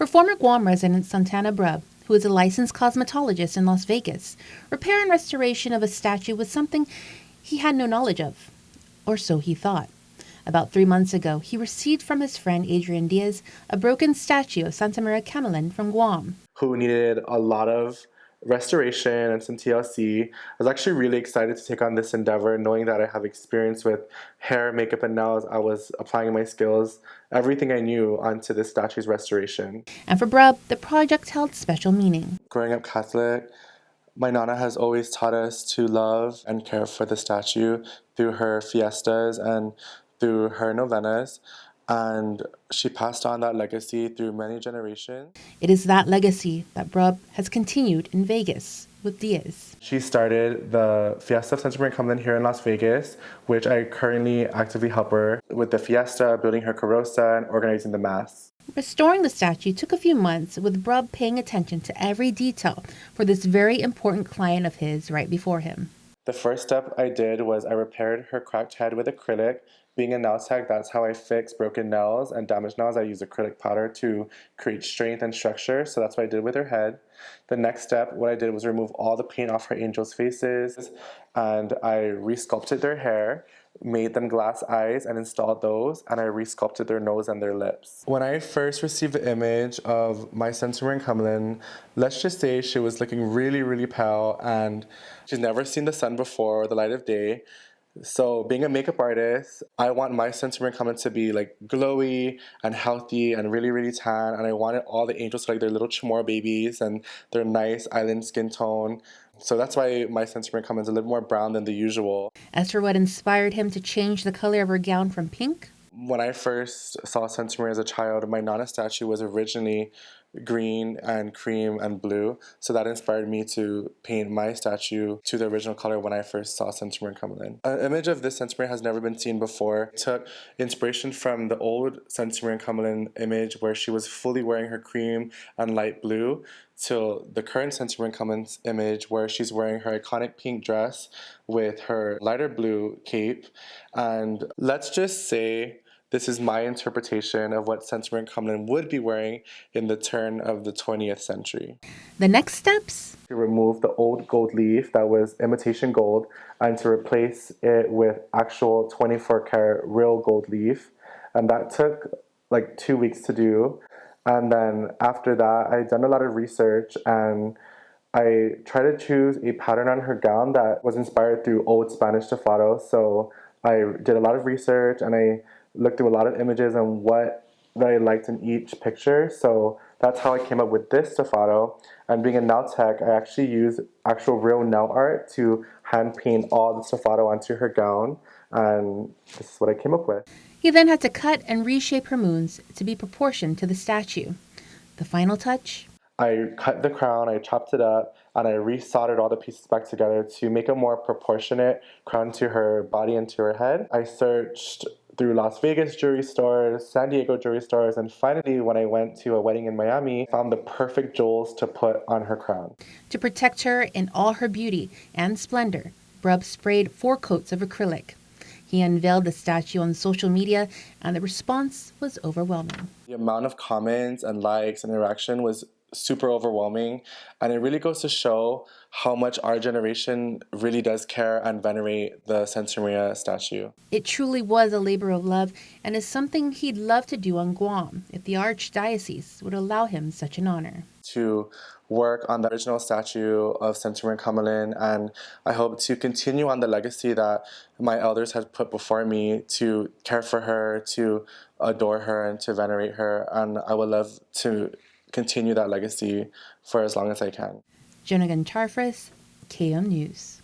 For former Guam resident Santana Brub, who is a licensed cosmetologist in Las Vegas, repair and restoration of a statue was something he had no knowledge of, or so he thought. About 3 months ago, he received from his friend Adrian Diaz a broken statue of Santa Marian Kamalen from Guam. Who needed a lot of restoration and some TLC. I was actually really excited to take on this endeavor, knowing that I have experience with hair, makeup, and nails. I was applying my skills, everything I knew, onto this statue's restoration. And for Brub, the project held special meaning. Growing up Catholic, my Nana has always taught us to love and care for the statue through her fiestas and through her novenas. And she passed on that legacy through many generations. It is that legacy that Brub has continued in Vegas with Diaz. She started the Fiesta of Santa Marian Kamalen here in Las Vegas, which I currently actively help her with the fiesta, building her carroza, and organizing the mass. Restoring the statue took a few months, with Brub paying attention to every detail for this very important client of his right before him. The first step I did was I repaired her cracked head with acrylic. Being a nail tech, that's how I fix broken nails and damaged nails. I use acrylic powder to create strength and structure, so that's what I did with her head. The next step, what I did was remove all the paint off her angels' faces, and I resculpted their hair, made them glass eyes and installed those, and I resculpted their nose and their lips. When I first received the image of my Santa Marian Kamalen, let's just say she was looking really, really pale, and she's never seen the sun before or the light of day. So being a makeup artist, I want my Santa Marian Kamalen to be like glowy and healthy and really, really tan. And I wanted all the angels to like their little Chamorro babies and their nice island skin tone. So that's why my Santa Marian Kamalen is a little more brown than the usual. As for what inspired him to change the color of her gown from pink, when I first saw Santa Maria as a child, my Nana statue was originally green and cream and blue. So that inspired me to paint my statue to the original color when I first saw Santa Marian Kamalen. An image of this Santa Maria has never been seen before. I took inspiration from the old Santa Marian Kamalen image where she was fully wearing her cream and light blue, to the current Santa Marian Kamalen image where she's wearing her iconic pink dress with her lighter blue cape. And let's just say this is my interpretation of what Santa Marian Kamalen would be wearing in the turn of the 20th century. the next steps, To remove the old gold leaf that was imitation gold and to replace it with actual 24 karat real gold leaf. And that took like 2 weeks to do. And then after that, I done a lot of research and I tried to choose a pattern on her gown that was inspired through old Spanish taffado. So I did a lot of research and I looked through a lot of images and what that I liked in each picture. So that's how I came up with this taffado. And being a nail tech, I actually used actual real nail art to hand paint all the taffado onto her gown. And this is what I came up with. he then had to cut and reshape her moons to be proportioned to the statue. The final touch, I cut the crown, I chopped it up, and I resoldered all the pieces back together to make a more proportionate crown to her body and to her head. I searched through Las Vegas jewelry stores, San Diego jewelry stores, and finally when I went to a wedding in Miami, I found the perfect jewels to put on her crown. to protect her in all her beauty and splendor, Brub sprayed 4 coats of acrylic. He unveiled the statue on social media, and the response was overwhelming. The amount of comments and likes and interaction was super overwhelming, and it really goes to show how much our generation really does care and venerate the Santa Maria statue. It truly was a labor of love and is something he'd love to do on Guam if the Archdiocese would allow him such an honor. To work on the original statue of Santa Marian Kamalen, and I hope to continue on the legacy that my elders had put before me to care for her, to adore her, and to venerate her, and I would love to continue that legacy for as long as I can. Jonagan Charfris, KM News.